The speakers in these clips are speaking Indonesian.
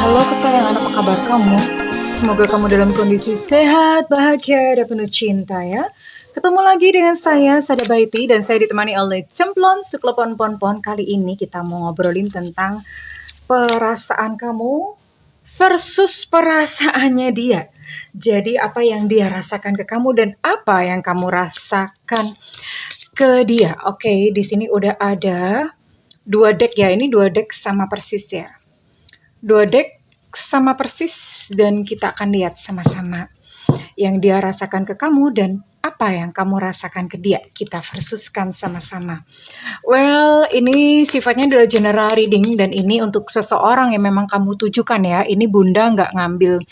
Halo kesayangan, apa kabar kamu? Semoga kamu dalam kondisi sehat, bahagia, dan penuh cinta ya. Ketemu lagi dengan saya, Sada Baiti, dan saya ditemani oleh Cemplon Suklepon Pon. Kali ini kita mau ngobrolin tentang perasaan kamu versus perasaannya dia. Jadi apa yang dia rasakan ke kamu dan apa yang kamu rasakan ke dia. Oke, di sini udah ada 2 deck ya. Ini 2 deck sama persis ya. 2 deck sama persis dan kita akan lihat sama-sama yang dia rasakan ke kamu dan apa yang kamu rasakan ke dia. Kita versuskan sama-sama. Well, ini sifatnya adalah general reading dan ini untuk seseorang yang memang kamu tujukan ya. Ini Bunda nggak ngambil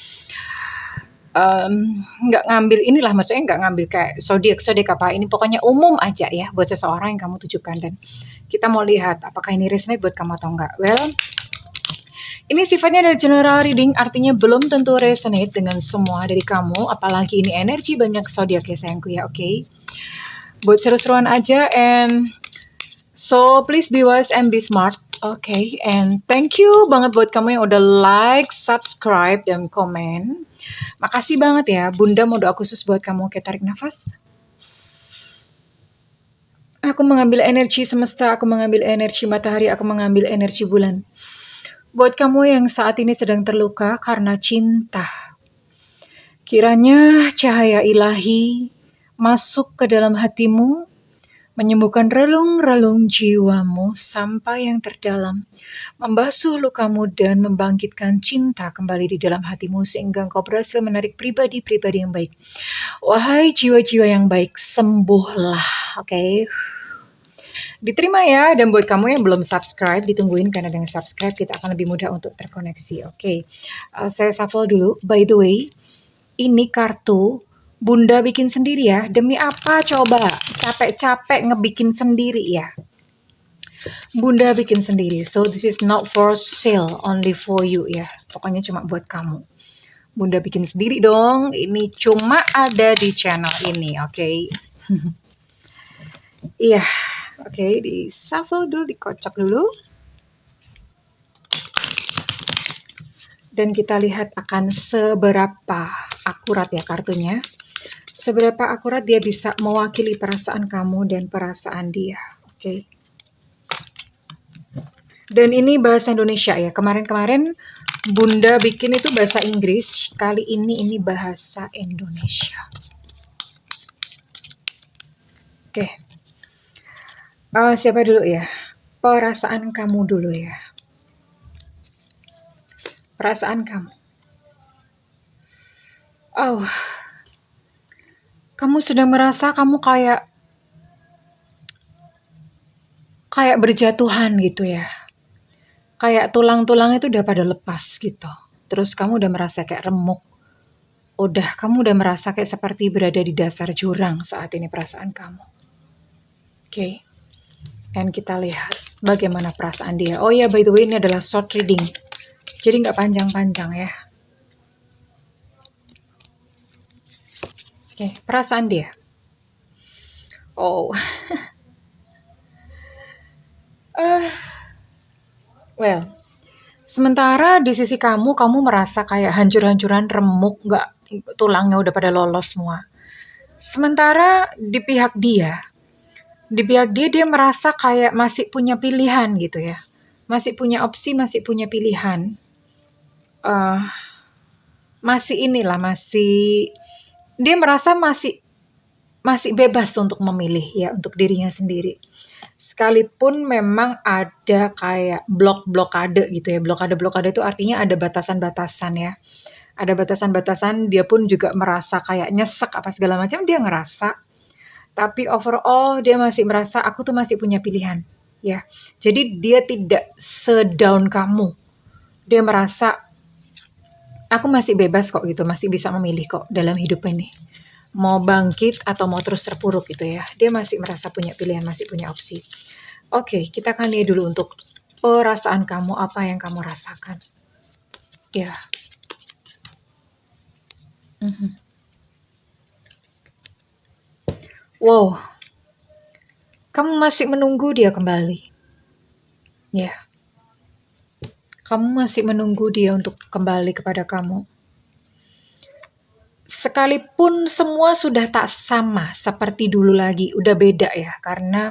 inilah, maksudnya nggak ngambil kayak zodiak apa. Ini pokoknya umum aja ya buat seseorang yang kamu tujukan dan kita mau lihat apakah ini resonate buat kamu atau enggak. Well, ini sifatnya adalah general reading, artinya belum tentu resonate dengan semua dari kamu, apalagi ini energi banyak zodiak ya sayangku ya, oke? Buat seru-seruan aja, and so please be wise and be smart, oke? And thank you banget buat kamu yang udah like, subscribe, dan komen. Makasih banget ya, Bunda mau doa khusus buat kamu. Oke, tarik nafas. Aku mengambil energi semesta, aku mengambil energi matahari, aku mengambil energi bulan. Buat kamu yang saat ini sedang terluka karena cinta, kiranya cahaya ilahi masuk ke dalam hatimu, menyembuhkan relung-relung jiwamu sampai yang terdalam, membasuh lukamu dan membangkitkan cinta kembali di dalam hatimu sehingga engkau berhasil menarik pribadi-pribadi yang baik. Wahai jiwa-jiwa yang baik, sembuhlah, oke? Diterima ya, dan buat kamu yang belum subscribe, ditungguin karena dengan subscribe kita akan lebih mudah untuk terkoneksi. Oke, saya shuffle dulu. By the way, ini kartu Bunda bikin sendiri ya. Demi apa coba? Capek-capek ngebikin sendiri ya. Bunda bikin sendiri. So this is not for sale, only for you ya. Pokoknya cuma buat kamu. Bunda bikin sendiri dong. Ini cuma ada di channel ini, oke? Iya. Oke, di shuffle dulu, dikocok dulu. Dan kita lihat akan seberapa akurat ya kartunya. Seberapa akurat dia bisa mewakili perasaan kamu dan perasaan dia. Oke. Dan ini bahasa Indonesia ya. Kemarin-kemarin Bunda bikin itu bahasa Inggris. Kali ini bahasa Indonesia. Oke. Siapa dulu ya? Perasaan kamu dulu ya. Perasaan kamu. Oh, kamu sudah merasa kamu kayak berjatuhan gitu ya. Kayak tulang-tulang itu udah pada lepas gitu. Terus kamu udah merasa kayak remuk. Kamu udah merasa kayak seperti berada di dasar jurang saat ini perasaan kamu. Oke. Dan kita lihat bagaimana perasaan dia. Oh ya, by the way, ini adalah short reading. Jadi nggak panjang-panjang ya. Oke, perasaan dia. Oh. Well, sementara di sisi kamu merasa kayak hancur-hancuran, remuk, nggak, tulangnya udah pada lolos semua. Sementara di pihak dia dia merasa kayak masih punya pilihan gitu ya. Masih punya opsi, masih punya pilihan. Dia merasa masih bebas untuk memilih ya, untuk dirinya sendiri. Sekalipun memang ada kayak blokade gitu ya. Blokade itu artinya ada batasan-batasan ya. Ada batasan-batasan, dia pun juga merasa kayak nyesek apa segala macam, dia ngerasa. Tapi overall dia masih merasa aku tuh masih punya pilihan ya. Jadi dia tidak sedown kamu. Dia merasa aku masih bebas kok gitu, masih bisa memilih kok dalam hidup ini. Mau bangkit atau mau terus terpuruk gitu ya. Dia masih merasa punya pilihan, masih punya opsi. Oke, kita akan lihat dulu untuk perasaan kamu, apa yang kamu rasakan. Ya. Wow. Kamu masih menunggu dia kembali. Ya. Kamu masih menunggu dia untuk kembali kepada kamu. Sekalipun semua sudah tak sama seperti dulu lagi, udah beda ya, karena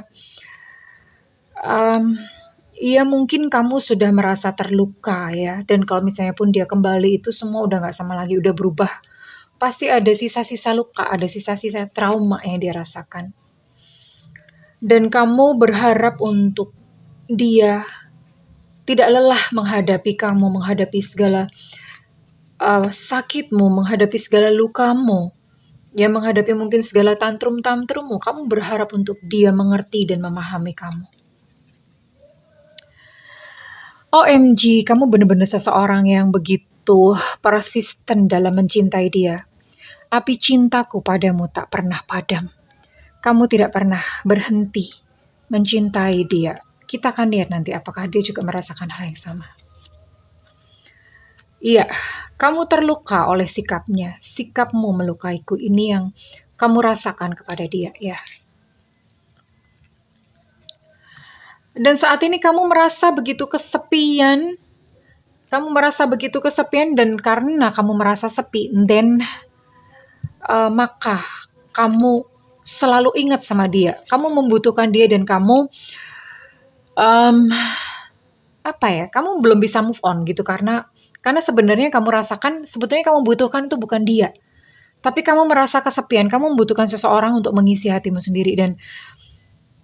ya mungkin kamu sudah merasa terluka ya, dan kalau misalnya pun dia kembali itu semua udah gak sama lagi, udah berubah. Pasti ada sisa-sisa luka, ada sisa-sisa trauma yang dia rasakan. Dan kamu berharap untuk dia tidak lelah menghadapi kamu, menghadapi segala sakitmu, menghadapi segala lukamu, ya menghadapi mungkin segala tantrum-tantrummu. Kamu berharap untuk dia mengerti dan memahami kamu. OMG, kamu benar-benar seseorang yang begitu persisten dalam mencintai dia. Api cintaku padamu tak pernah padam. Kamu tidak pernah berhenti mencintai dia. Kita akan lihat nanti apakah dia juga merasakan hal yang sama. Iya, kamu terluka oleh sikapnya. Sikapmu melukaiku, ini yang kamu rasakan kepada dia, ya. Dan saat ini kamu merasa begitu kesepian. Kamu merasa begitu kesepian, dan karena kamu merasa sepi, maka kamu selalu ingat sama dia. Kamu membutuhkan dia dan kamu kamu belum bisa move on gitu, karena sebenarnya kamu rasakan sebetulnya kamu butuhkan itu bukan dia. Tapi kamu merasa kesepian, kamu membutuhkan seseorang untuk mengisi hatimu sendiri. Dan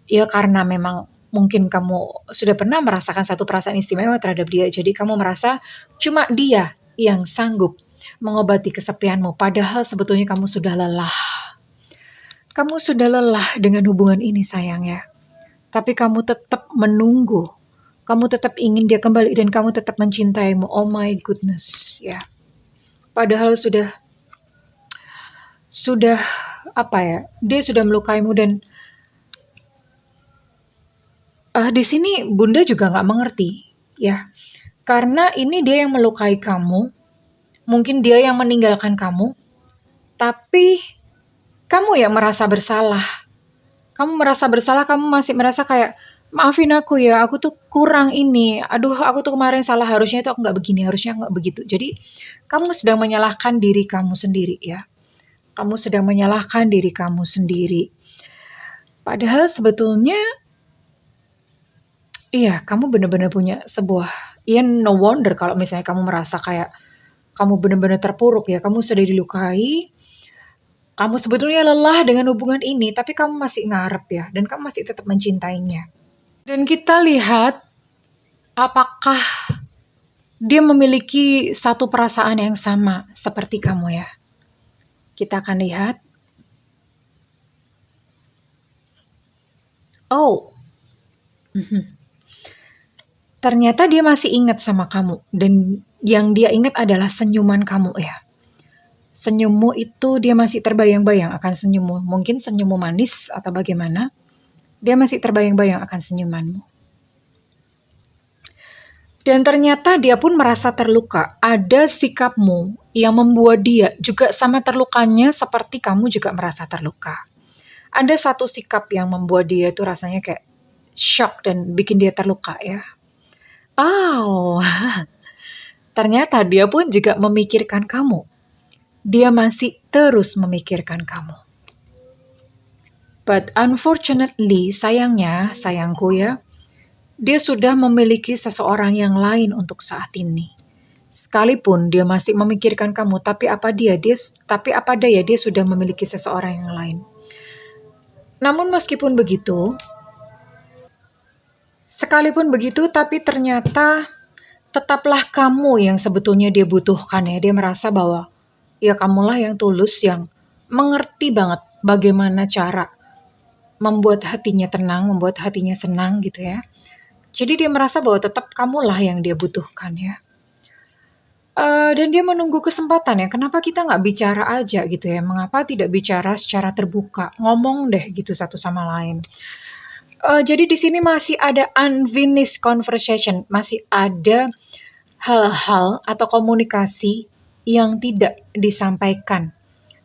ya karena memang mungkin kamu sudah pernah merasakan satu perasaan istimewa terhadap dia, jadi kamu merasa cuma dia yang sanggup mengobati kesepianmu, padahal sebetulnya kamu sudah lelah. Kamu sudah lelah dengan hubungan ini, sayang ya. Tapi kamu tetap menunggu, kamu tetap ingin dia kembali, dan kamu tetap mencintaimu. Oh my goodness, ya. Padahal sudah dia sudah melukaimu. Dan di sini Bunda juga nggak mengerti, ya, karena ini dia yang melukai kamu, mungkin dia yang meninggalkan kamu, tapi kamu yang merasa bersalah. Kamu merasa bersalah, kamu masih merasa kayak, maafin aku ya, aku tuh kurang ini, aduh aku tuh kemarin salah, harusnya itu aku nggak begini, harusnya nggak begitu. Jadi kamu sedang menyalahkan diri kamu sendiri, ya. Kamu sedang menyalahkan diri kamu sendiri. Padahal sebetulnya iya, kamu benar-benar punya sebuah, no wonder kalau misalnya kamu merasa kayak kamu benar-benar terpuruk ya, kamu sudah dilukai, kamu sebetulnya lelah dengan hubungan ini, tapi kamu masih ngarep ya, dan kamu masih tetap mencintainya. Dan kita lihat apakah dia memiliki satu perasaan yang sama seperti kamu ya. Kita akan lihat. Oh, ternyata dia masih ingat sama kamu, dan yang dia ingat adalah senyuman kamu ya. Senyummu itu dia masih terbayang-bayang akan senyummu. Mungkin senyummu manis atau bagaimana, dia masih terbayang-bayang akan senyumanmu. Dan ternyata dia pun merasa terluka. Ada sikapmu yang membuat dia juga sama terlukanya seperti kamu juga merasa terluka. Ada satu sikap yang membuat dia itu rasanya kayak shock dan bikin dia terluka ya. Oh, ternyata dia pun juga memikirkan kamu. Dia masih terus memikirkan kamu. But unfortunately, sayangku ya, dia sudah memiliki seseorang yang lain untuk saat ini. Sekalipun dia masih memikirkan kamu, tapi apa daya dia sudah memiliki seseorang yang lain. Namun meskipun begitu, sekalipun begitu, tapi ternyata tetaplah kamu yang sebetulnya dia butuhkan ya. Dia merasa bahwa ya kamulah yang tulus, yang mengerti banget bagaimana cara membuat hatinya tenang, membuat hatinya senang gitu ya. Jadi dia merasa bahwa tetap kamulah yang dia butuhkan ya. Dan dia menunggu kesempatan ya. Kenapa kita nggak bicara aja gitu ya? Mengapa tidak bicara secara terbuka? Ngomong deh gitu satu sama lain. Jadi di sini masih ada unfinished conversation, masih ada hal-hal atau komunikasi yang tidak disampaikan.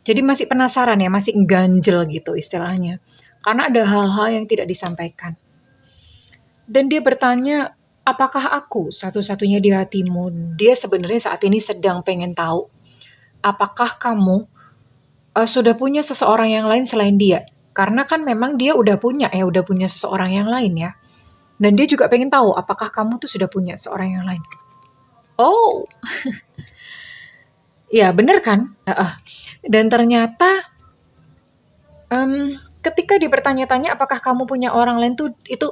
Jadi masih penasaran ya, masih ganjel gitu istilahnya. Karena ada hal-hal yang tidak disampaikan. Dan dia bertanya, Apakah aku satu-satunya di hatimu? Dia sebenarnya saat ini sedang pengen tahu, apakah kamu sudah punya seseorang yang lain selain dia? Karena kan memang dia udah punya seseorang yang lain ya. Dan dia juga pengen tahu apakah kamu tuh sudah punya seorang yang lain. Oh, ya bener kan? Dan ternyata ketika dipertanya-tanya apakah kamu punya orang lain tuh, itu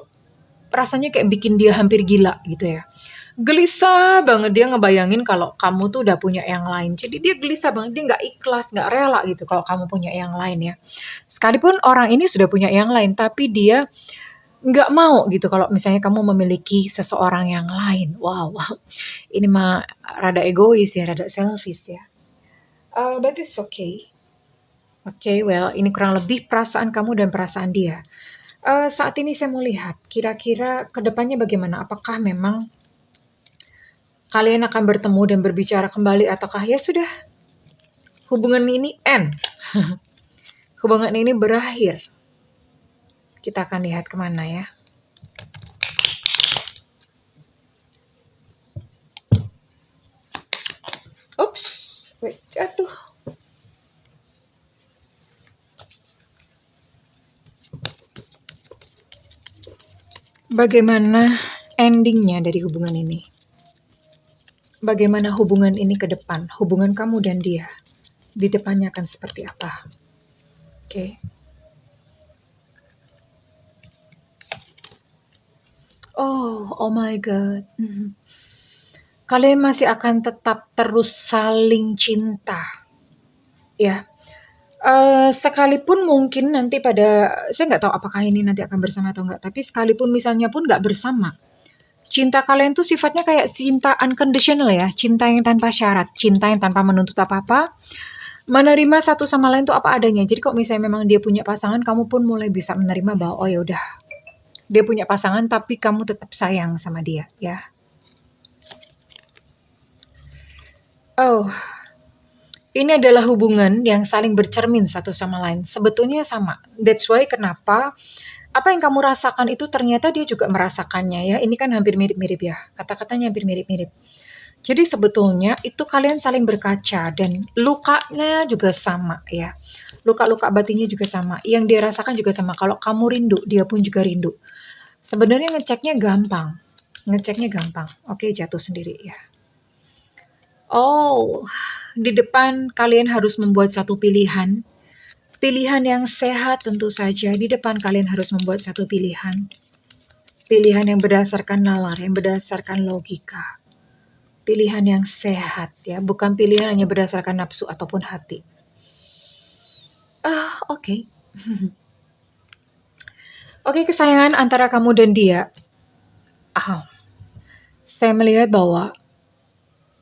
rasanya kayak bikin dia hampir gila gitu ya. Gelisah banget dia ngebayangin kalau kamu tuh udah punya yang lain. Jadi dia gelisah banget, dia nggak ikhlas, nggak rela gitu kalau kamu punya yang lain ya. Sekalipun orang ini sudah punya yang lain, tapi dia nggak mau gitu kalau misalnya kamu memiliki seseorang yang lain. Wow, ini mah rada egois ya, rada selfish ya. But it's okay. Oke, well, ini kurang lebih perasaan kamu dan perasaan dia. Saat ini saya mau lihat, kira-kira kedepannya bagaimana? Apakah memang kalian akan bertemu dan berbicara kembali, ataukah ya sudah, hubungan ini end? Hubungan ini berakhir. Kita akan lihat kemana ya. Ups, wait, jatuh. Bagaimana endingnya dari hubungan ini? Bagaimana hubungan ini ke depan? Hubungan kamu dan dia di depannya akan seperti apa? Oke. Oh my God. Kalian masih akan tetap terus saling cinta, ya. Sekalipun mungkin nanti saya nggak tahu apakah ini nanti akan bersama atau enggak, tapi sekalipun misalnya pun nggak bersama, cinta kalian tuh sifatnya kayak cinta unconditional ya, cinta yang tanpa syarat, cinta yang tanpa menuntut apa-apa, menerima satu sama lain tuh apa adanya. Jadi kalau misalnya memang dia punya pasangan, kamu pun mulai bisa menerima bahwa oh ya udah, dia punya pasangan tapi kamu tetap sayang sama dia ya. Oh, ini adalah hubungan yang saling bercermin satu sama lain. Sebetulnya sama. That's why kenapa apa yang kamu rasakan itu ternyata dia juga merasakannya ya. Ini kan hampir mirip-mirip ya. Kata-katanya hampir mirip-mirip. Jadi sebetulnya itu kalian saling berkaca dan lukanya juga sama ya. Luka-luka batinnya juga sama. Yang dia rasakan juga sama. Kalau kamu rindu, dia pun juga rindu. Sebenarnya ngeceknya gampang. Oke, jatuh sendiri ya. Oh, di depan kalian harus membuat satu pilihan. Pilihan yang sehat tentu saja. Di depan kalian harus membuat satu pilihan. Pilihan yang berdasarkan nalar, yang berdasarkan logika. Pilihan yang sehat ya, bukan pilihan hanya berdasarkan nafsu ataupun hati. Oke. Oke, kesayangan antara kamu dan dia. Saya melihat bahwa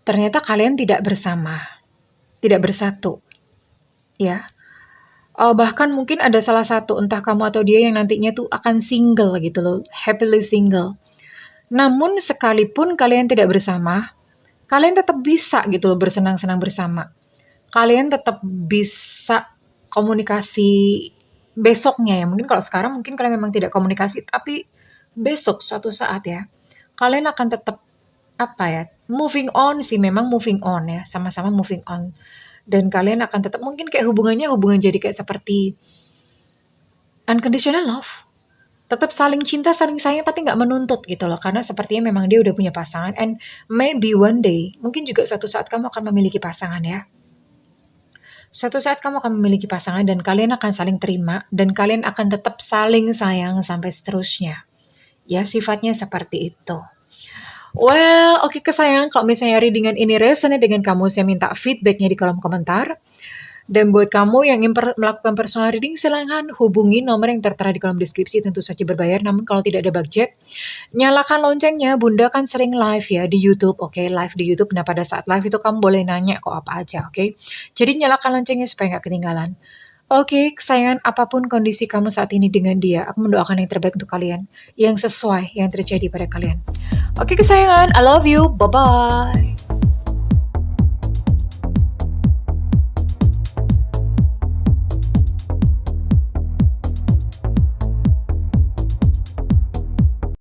ternyata kalian tidak bersama, tidak bersatu, ya. Bahkan mungkin ada salah satu, entah kamu atau dia yang nantinya tuh akan single gitu loh, happily single. Namun sekalipun kalian tidak bersama, kalian tetap bisa gitu loh bersenang-senang bersama. Kalian tetap bisa komunikasi besoknya ya. Mungkin kalau sekarang mungkin kalian memang tidak komunikasi, tapi besok suatu saat ya, kalian akan tetap moving on sih, memang moving on ya, sama-sama moving on. Dan kalian akan tetap mungkin kayak hubungan jadi kayak seperti unconditional love. Tetap saling cinta, saling sayang, tapi nggak menuntut gitu loh. Karena sepertinya memang dia udah punya pasangan. And maybe one day, mungkin juga suatu saat kamu akan memiliki pasangan ya. Suatu saat kamu akan memiliki pasangan dan kalian akan saling terima. Dan kalian akan tetap saling sayang sampai seterusnya. Ya, sifatnya seperti itu. Well, oke kesayangan, kalau misalnya readingan ini resonate dengan kamu, saya minta feedbacknya di kolom komentar. Dan buat kamu yang ingin melakukan personal reading, silahkan hubungi nomor yang tertera di kolom deskripsi, tentu saja berbayar. Namun kalau tidak ada budget, nyalakan loncengnya. Bunda kan sering live ya di YouTube, oke? Live di YouTube. Nah, pada saat live itu kamu boleh nanya kok apa aja, oke? Jadi nyalakan loncengnya supaya nggak ketinggalan. Oke, kesayangan, apapun kondisi kamu saat ini dengan dia, aku mendoakan yang terbaik untuk kalian, yang sesuai yang terjadi pada kalian. Oke kesayangan, I love you, bye-bye.